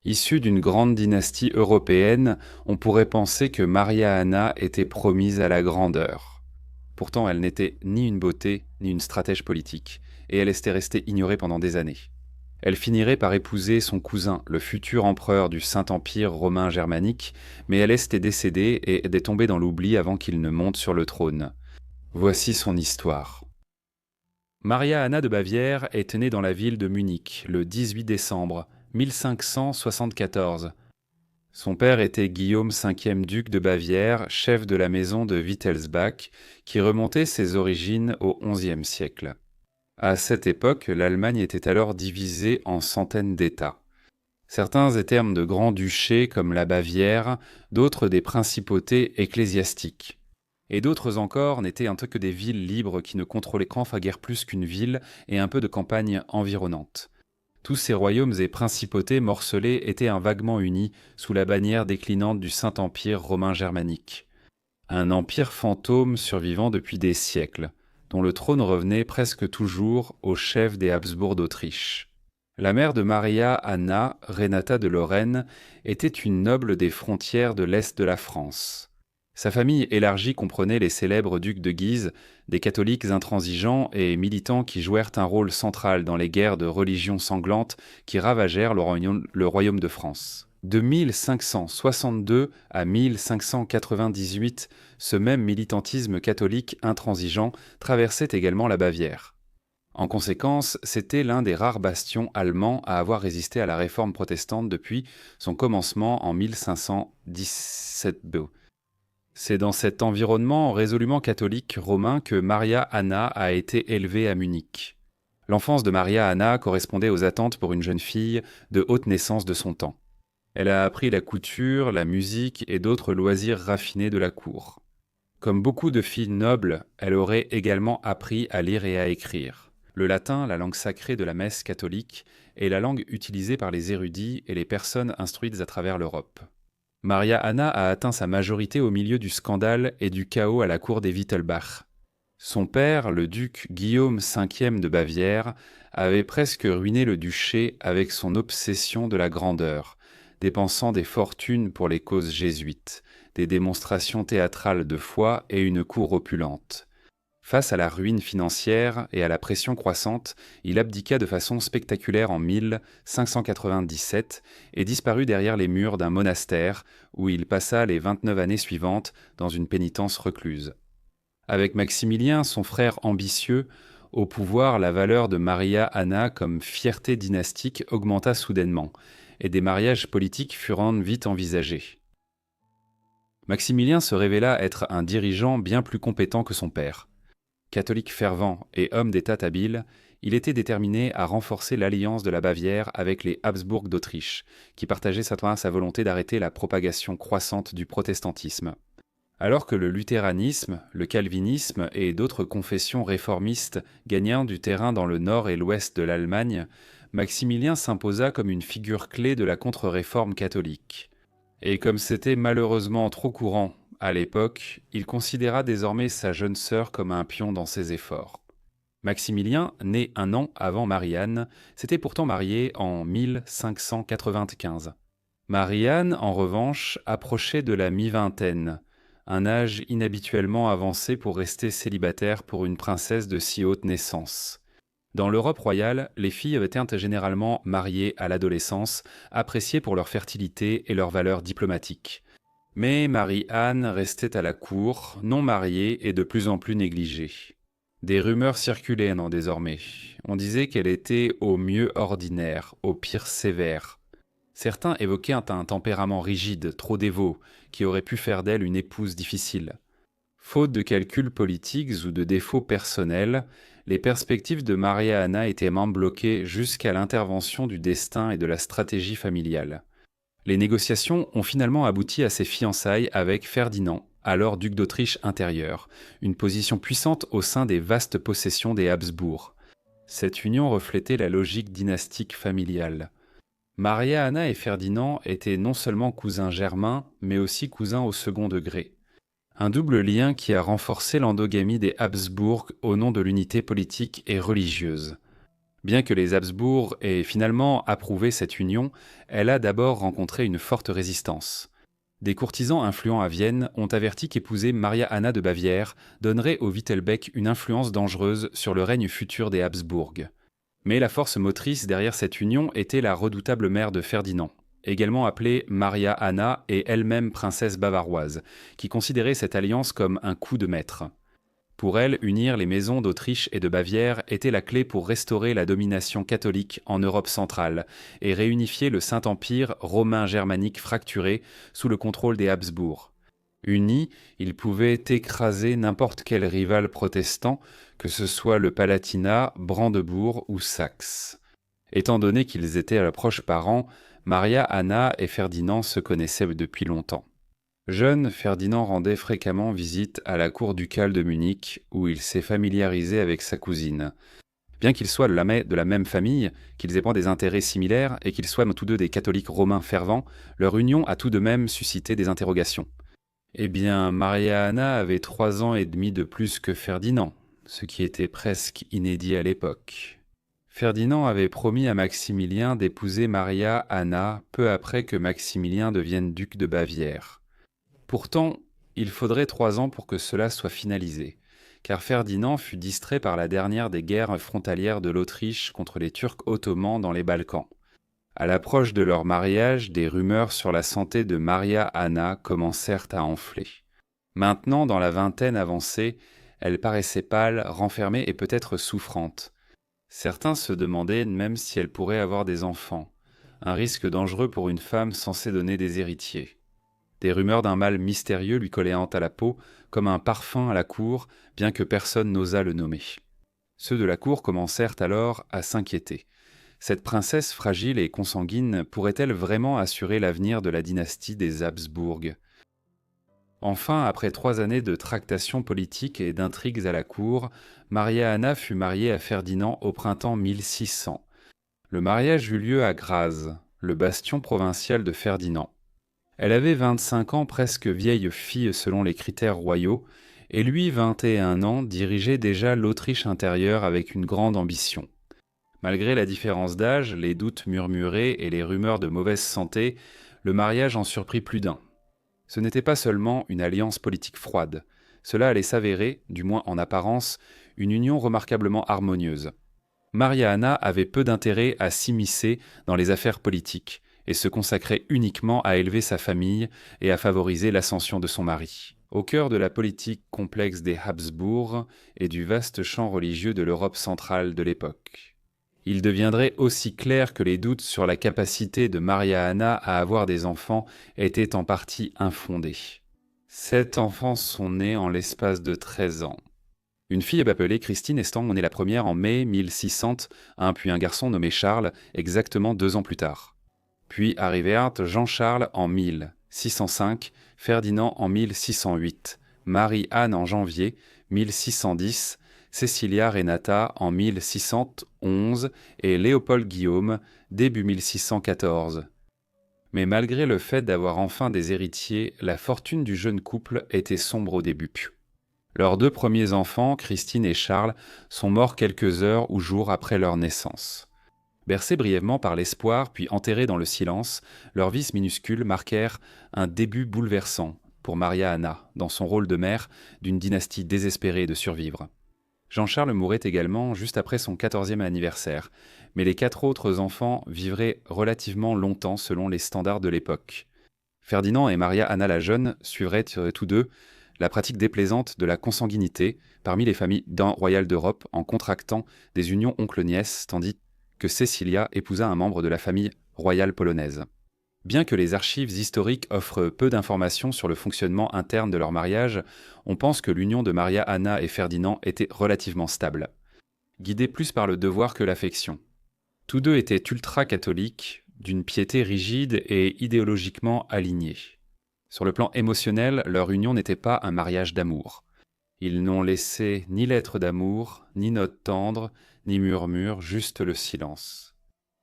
Issue d'une grande dynastie européenne, on pourrait penser que Maria Anna était promise à la grandeur. Pourtant, elle n'était ni une beauté, ni une stratège politique, et elle était restée ignorée pendant des années. Elle finirait par épouser son cousin, le futur empereur du Saint-Empire romain germanique, mais elle était décédée et est tombée dans l'oubli avant qu'il ne monte sur le trône. Voici son histoire. Maria Anna de Bavière est née dans la ville de Munich le 18 décembre 1574. Son père était Guillaume V duc de Bavière, chef de la maison de Wittelsbach, qui remontait ses origines au XIe siècle. À cette époque, l'Allemagne était alors divisée en centaines d'États. Certains étaient de grands-duchés comme la Bavière, d'autres des principautés ecclésiastiques. Et d'autres encore n'étaient que des villes libres qui ne contrôlaient qu'enfin guère plus qu'une ville et un peu de campagne environnante. Tous ces royaumes et principautés morcelés étaient vaguement unis sous la bannière déclinante du Saint-Empire romain germanique. Un empire fantôme survivant depuis des siècles, dont le trône revenait presque toujours au chef des Habsbourg d'Autriche. La mère de Maria Anna, Renata de Lorraine, était une noble des frontières de l'Est de la France. Sa famille élargie comprenait les célèbres ducs de Guise, des catholiques intransigeants et militants qui jouèrent un rôle central dans les guerres de religion sanglantes qui ravagèrent le royaume de France. De 1562 à 1598, ce même militantisme catholique intransigeant traversait également la Bavière. En conséquence, c'était l'un des rares bastions allemands à avoir résisté à la réforme protestante depuis son commencement en 1517. C'est dans cet environnement résolument catholique romain que Maria Anna a été élevée à Munich. L'enfance de Maria Anna correspondait aux attentes pour une jeune fille de haute naissance de son temps. Elle a appris la couture, la musique et d'autres loisirs raffinés de la cour. Comme beaucoup de filles nobles, elle aurait également appris à lire et à écrire. Le latin, la langue sacrée de la messe catholique, est la langue utilisée par les érudits et les personnes instruites à travers l'Europe. Maria Anna a atteint sa majorité au milieu du scandale et du chaos à la cour des Wittelsbach. Son père, le duc Guillaume V de Bavière, avait presque ruiné le duché avec son obsession de la grandeur, dépensant des fortunes pour les causes jésuites, des démonstrations théâtrales de foi et une cour opulente. Face à la ruine financière et à la pression croissante, il abdiqua de façon spectaculaire en 1597 et disparut derrière les murs d'un monastère où il passa les 29 années suivantes dans une pénitence recluse. Avec Maximilien, son frère ambitieux, au pouvoir, la valeur de Maria Anna comme fierté dynastique augmenta soudainement, et des mariages politiques furent vite envisagés. Maximilien se révéla être un dirigeant bien plus compétent que son père. Catholique fervent et homme d'État habile, il était déterminé à renforcer l'alliance de la Bavière avec les Habsbourg d'Autriche, qui partageaient sa volonté d'arrêter la propagation croissante du protestantisme. Alors que le luthéranisme, le calvinisme et d'autres confessions réformistes gagnèrent du terrain dans le nord et l'ouest de l'Allemagne, Maximilien s'imposa comme une figure clé de la contre-réforme catholique. Et comme c'était malheureusement trop courant à l'époque, il considéra désormais sa jeune sœur comme un pion dans ses efforts. Maximilien, né un an avant Marie-Anne, s'était pourtant marié en 1595. Marie-Anne, en revanche, approchait de la mi-vingtaine, un âge inhabituellement avancé pour rester célibataire pour une princesse de si haute naissance. Dans l'Europe royale, les filles étaient généralement mariées à l'adolescence, appréciées pour leur fertilité et leur valeur diplomatique. Mais Marie-Anne restait à la cour, non mariée et de plus en plus négligée. Des rumeurs circulaient désormais. On disait qu'elle était au mieux ordinaire, au pire sévère. Certains évoquaient un tempérament rigide, trop dévot, qui aurait pu faire d'elle une épouse difficile. Faute de calculs politiques ou de défauts personnels, les perspectives de Maria Anna étaient même bloquées jusqu'à l'intervention du destin et de la stratégie familiale. Les négociations ont finalement abouti à ses fiançailles avec Ferdinand, alors duc d'Autriche intérieure, une position puissante au sein des vastes possessions des Habsbourg. Cette union reflétait la logique dynastique familiale. Maria Anna et Ferdinand étaient non seulement cousins germains, mais aussi cousins au second degré. Un double lien qui a renforcé l'endogamie des Habsbourg au nom de l'unité politique et religieuse. Bien que les Habsbourg aient finalement approuvé cette union, elle a d'abord rencontré une forte résistance. Des courtisans influents à Vienne ont averti qu'épouser Maria Anna de Bavière donnerait au Wittelbeck une influence dangereuse sur le règne futur des Habsbourg. Mais la force motrice derrière cette union était la redoutable mère de Ferdinand, également appelée Maria Anna et elle-même princesse bavaroise, qui considérait cette alliance comme un coup de maître. Pour elle, unir les maisons d'Autriche et de Bavière était la clé pour restaurer la domination catholique en Europe centrale et réunifier le Saint-Empire romain germanique fracturé sous le contrôle des Habsbourg. Unis, ils pouvaient écraser n'importe quel rival protestant, que ce soit le Palatinat, Brandebourg ou Saxe. Étant donné qu'ils étaient proches parents, Maria Anna et Ferdinand se connaissaient depuis longtemps. Jeune, Ferdinand rendait fréquemment visite à la cour ducale de Munich, où il s'est familiarisé avec sa cousine. Bien qu'ils soient de la même famille, qu'ils aient des intérêts similaires et qu'ils soient tous deux des catholiques romains fervents, leur union a tout de même suscité des interrogations. Eh bien, Maria Anna avait 3 ans et demi de plus que Ferdinand, ce qui était presque inédit à l'époque. Ferdinand avait promis à Maximilien d'épouser Maria Anna peu après que Maximilien devienne duc de Bavière. Pourtant, il faudrait 3 ans pour que cela soit finalisé, car Ferdinand fut distrait par la dernière des guerres frontalières de l'Autriche contre les Turcs ottomans dans les Balkans. À l'approche de leur mariage, des rumeurs sur la santé de Maria Anna commencèrent à enfler. Maintenant, dans la vingtaine avancée, elle paraissait pâle, renfermée et peut-être souffrante. Certains se demandaient même si elle pourrait avoir des enfants, un risque dangereux pour une femme censée donner des héritiers. Des rumeurs d'un mal mystérieux lui collaient à la peau, comme un parfum à la cour, bien que personne n'osât le nommer. Ceux de la cour commencèrent alors à s'inquiéter. Cette princesse fragile et consanguine pourrait-elle vraiment assurer l'avenir de la dynastie des Habsbourg ? Enfin, après 3 années de tractations politiques et d'intrigues à la cour, Maria Anna fut mariée à Ferdinand au printemps 1600. Le mariage eut lieu à Graz, le bastion provincial de Ferdinand. Elle avait 25 ans, presque vieille fille selon les critères royaux, et lui, 21 ans, dirigeait déjà l'Autriche intérieure avec une grande ambition. Malgré la différence d'âge, les doutes murmurés et les rumeurs de mauvaise santé, le mariage en surprit plus d'un. Ce n'était pas seulement une alliance politique froide, cela allait s'avérer, du moins en apparence, une union remarquablement harmonieuse. Maria Anna avait peu d'intérêt à s'immiscer dans les affaires politiques, et se consacrait uniquement à élever sa famille et à favoriser l'ascension de son mari. Au cœur de la politique complexe des Habsbourg et du vaste champ religieux de l'Europe centrale de l'époque. Il deviendrait aussi clair que les doutes sur la capacité de Maria Anna à avoir des enfants étaient en partie infondés. 7 enfants sont nés en l'espace de 13 ans. Une fille appelée Christine est née la première en mai 1600, puis un garçon nommé Charles, exactement 2 ans plus tard. Puis arrivèrent Jean-Charles en 1605, Ferdinand en 1608, Marie-Anne en janvier 1610, Cecilia Renata en 1611 et Léopold Guillaume début 1614. Mais malgré le fait d'avoir enfin des héritiers, la fortune du jeune couple était sombre au début. Leurs 2 premiers enfants, Christine et Charles, sont morts quelques heures ou jours après leur naissance. Bercés brièvement par l'espoir, puis enterrés dans le silence, leurs vices minuscules marquèrent un début bouleversant pour Maria Anna, dans son rôle de mère d'une dynastie désespérée de survivre. Jean-Charles mourrait également juste après son 14e anniversaire, mais les 4 autres enfants vivraient relativement longtemps selon les standards de l'époque. Ferdinand et Maria Anna la jeune suivraient tous deux la pratique déplaisante de la consanguinité parmi les familles royales d'Europe en contractant des unions oncle-nièce, tandis que Cecilia épousa un membre de la famille royale polonaise. Bien que les archives historiques offrent peu d'informations sur le fonctionnement interne de leur mariage, on pense que l'union de Maria Anna et Ferdinand était relativement stable, guidée plus par le devoir que l'affection. Tous deux étaient ultra-catholiques, d'une piété rigide et idéologiquement alignée. Sur le plan émotionnel, leur union n'était pas un mariage d'amour. Ils n'ont laissé ni lettre d'amour, ni note tendre, ni murmure, juste le silence.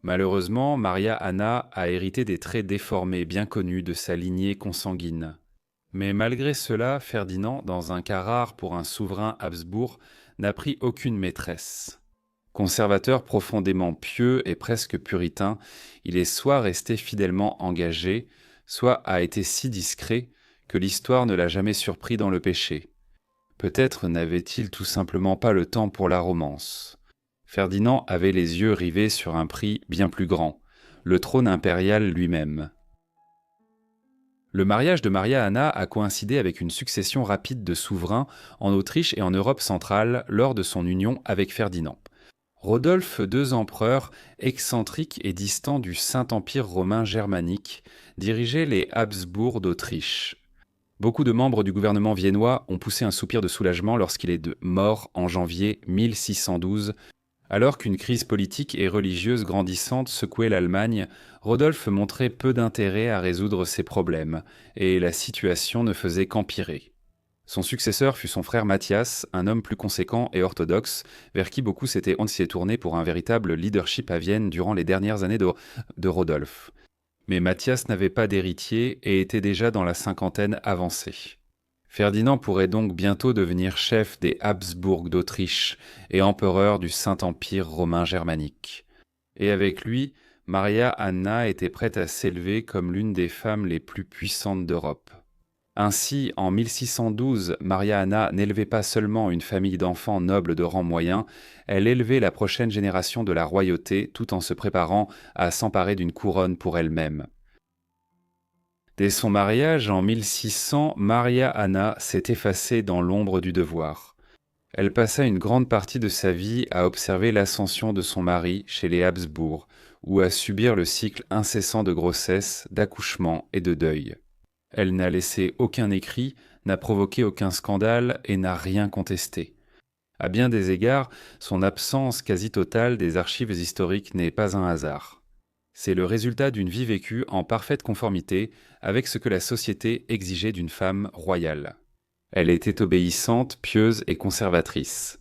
Malheureusement, Maria Anna a hérité des traits déformés bien connus de sa lignée consanguine. Mais malgré cela, Ferdinand, dans un cas rare pour un souverain Habsbourg, n'a pris aucune maîtresse. Conservateur profondément pieux et presque puritain, il est soit resté fidèlement engagé, soit a été si discret que l'histoire ne l'a jamais surpris dans le péché. Peut-être n'avait-il tout simplement pas le temps pour la romance. Ferdinand avait les yeux rivés sur un prix bien plus grand, le trône impérial lui-même. Le mariage de Maria-Anna a coïncidé avec une succession rapide de souverains en Autriche et en Europe centrale lors de son union avec Ferdinand. Rodolphe, deux empereurs, excentriques et distants du Saint-Empire romain germanique, dirigeaient les Habsbourg d'Autriche. Beaucoup de membres du gouvernement viennois ont poussé un soupir de soulagement lorsqu'il est mort en janvier 1612. Alors qu'une crise politique et religieuse grandissante secouait l'Allemagne, Rodolphe montrait peu d'intérêt à résoudre ses problèmes, et la situation ne faisait qu'empirer. Son successeur fut son frère Matthias, un homme plus conséquent et orthodoxe, vers qui beaucoup s'étaient tournés pour un véritable leadership à Vienne durant les dernières années de Rodolphe. Mais Matthias n'avait pas d'héritier et était déjà dans la cinquantaine avancée. Ferdinand pourrait donc bientôt devenir chef des Habsbourg d'Autriche et empereur du Saint-Empire romain germanique. Et avec lui, Maria-Anna était prête à s'élever comme l'une des femmes les plus puissantes d'Europe. Ainsi, en 1612, Maria-Anna n'élevait pas seulement une famille d'enfants nobles de rang moyen, elle élevait la prochaine génération de la royauté tout en se préparant à s'emparer d'une couronne pour elle-même. Dès son mariage en 1600, Maria-Anna s'est effacée dans l'ombre du devoir. Elle passa une grande partie de sa vie à observer l'ascension de son mari chez les Habsbourg, ou à subir le cycle incessant de grossesse, d'accouchement et de deuil. Elle n'a laissé aucun écrit, n'a provoqué aucun scandale et n'a rien contesté. À bien des égards, son absence quasi totale des archives historiques n'est pas un hasard. C'est le résultat d'une vie vécue en parfaite conformité avec ce que la société exigeait d'une femme royale. Elle était obéissante, pieuse et conservatrice.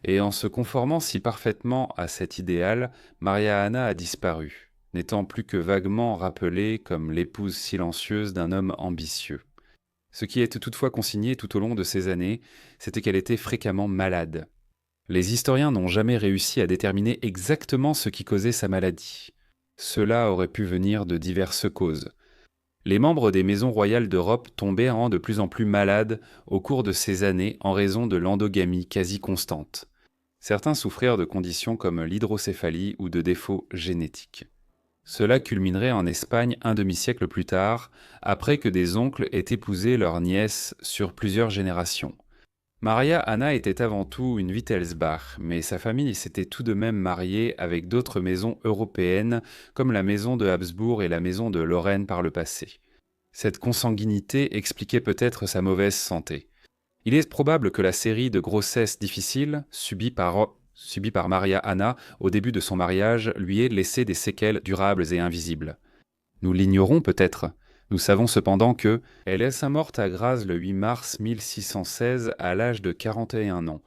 Et en se conformant si parfaitement à cet idéal, Maria-Anna a disparu, n'étant plus que vaguement rappelée comme l'épouse silencieuse d'un homme ambitieux. Ce qui est toutefois consigné tout au long de ces années, c'était qu'elle était fréquemment malade. Les historiens n'ont jamais réussi à déterminer exactement ce qui causait sa maladie. Cela aurait pu venir de diverses causes. Les membres des maisons royales d'Europe tombaient de plus en plus malades au cours de ces années en raison de l'endogamie quasi constante. Certains souffrirent de conditions comme l'hydrocéphalie ou de défauts génétiques. Cela culminerait en Espagne un demi-siècle plus tard, après que des oncles aient épousé leurs nièces sur plusieurs générations. Maria-Anna était avant tout une Wittelsbach, mais sa famille s'était tout de même mariée avec d'autres maisons européennes, comme la maison de Habsbourg et la maison de Lorraine par le passé. Cette consanguinité expliquait peut-être sa mauvaise santé. Il est probable que la série de grossesses difficiles subie par Maria-Anna au début de son mariage lui ait laissé des séquelles durables et invisibles. Nous l'ignorons peut-être. Nous savons cependant que elle est morte à Graz le 8 mars 1616 à l'âge de 41 ans.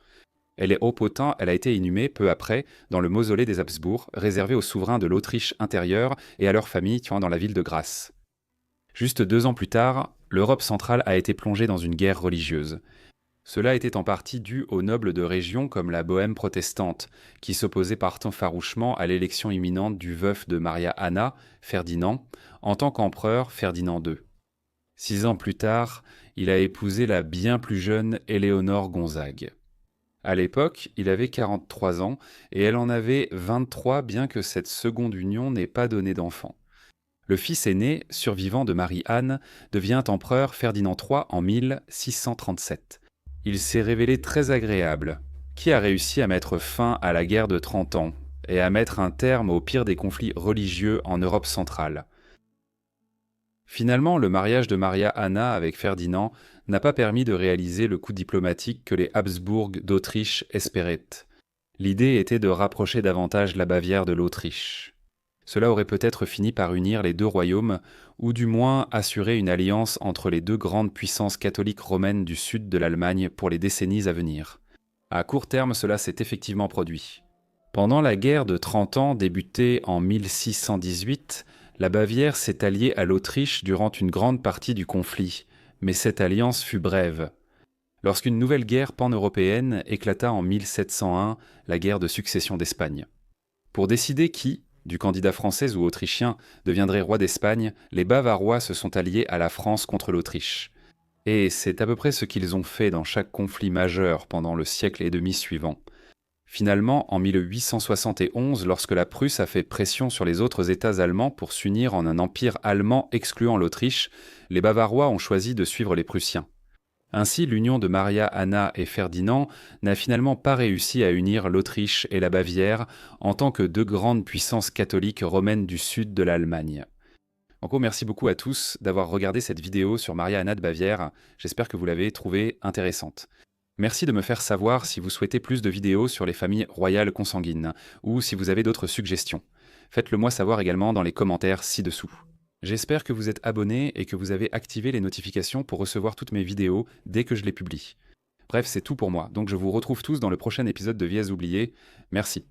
Elle a été inhumée peu après dans le mausolée des Habsbourg, réservé aux souverains de l'Autriche intérieure et à leurs familles dans la ville de Grasse. Juste 2 ans plus tard, l'Europe centrale a été plongée dans une guerre religieuse. Cela était en partie dû aux nobles de régions comme la Bohême protestante, qui s'opposaient pourtant farouchement à l'élection imminente du veuf de Maria-Anna, Ferdinand, en tant qu'empereur Ferdinand II. 6 ans plus tard, il a épousé la bien plus jeune Éléonore Gonzague. À l'époque, il avait 43 ans et elle en avait 23, bien que cette seconde union n'ait pas donné d'enfant. Le fils aîné, survivant de Marie-Anne, devient empereur Ferdinand III en 1637. Il s'est révélé très agréable, qui a réussi à mettre fin à la guerre de 30 ans et à mettre un terme au pire des conflits religieux en Europe centrale. Finalement, le mariage de Maria-Anna avec Ferdinand n'a pas permis de réaliser le coup diplomatique que les Habsbourg d'Autriche espéraient. L'idée était de rapprocher davantage la Bavière de l'Autriche. Cela aurait peut-être fini par unir les deux royaumes, ou du moins assurer une alliance entre les deux grandes puissances catholiques romaines du sud de l'Allemagne pour les décennies à venir. À court terme, cela s'est effectivement produit. Pendant la guerre de 30 ans débutée en 1618, la Bavière s'est alliée à l'Autriche durant une grande partie du conflit, mais cette alliance fut brève. lorsqu'une nouvelle guerre pan-européenne éclata en 1701, la guerre de succession d'Espagne. Pour décider qui, du candidat français ou autrichien, deviendrait roi d'Espagne, les Bavarois se sont alliés à la France contre l'Autriche. Et c'est à peu près ce qu'ils ont fait dans chaque conflit majeur pendant le siècle et demi suivant. Finalement, en 1871, lorsque la Prusse a fait pression sur les autres États allemands pour s'unir en un empire allemand excluant l'Autriche, les Bavarois ont choisi de suivre les Prussiens. Ainsi, l'union de Maria Anna et Ferdinand n'a finalement pas réussi à unir l'Autriche et la Bavière en tant que deux grandes puissances catholiques romaines du sud de l'Allemagne. En gros, merci beaucoup à tous d'avoir regardé cette vidéo sur Maria Anna de Bavière. J'espère que vous l'avez trouvée intéressante. Merci de me faire savoir si vous souhaitez plus de vidéos sur les familles royales consanguines ou si vous avez d'autres suggestions. Faites-le moi savoir également dans les commentaires ci-dessous. J'espère que vous êtes abonnés et que vous avez activé les notifications pour recevoir toutes mes vidéos dès que je les publie. Bref, c'est tout pour moi, donc je vous retrouve tous dans le prochain épisode de Vies oubliées. Merci.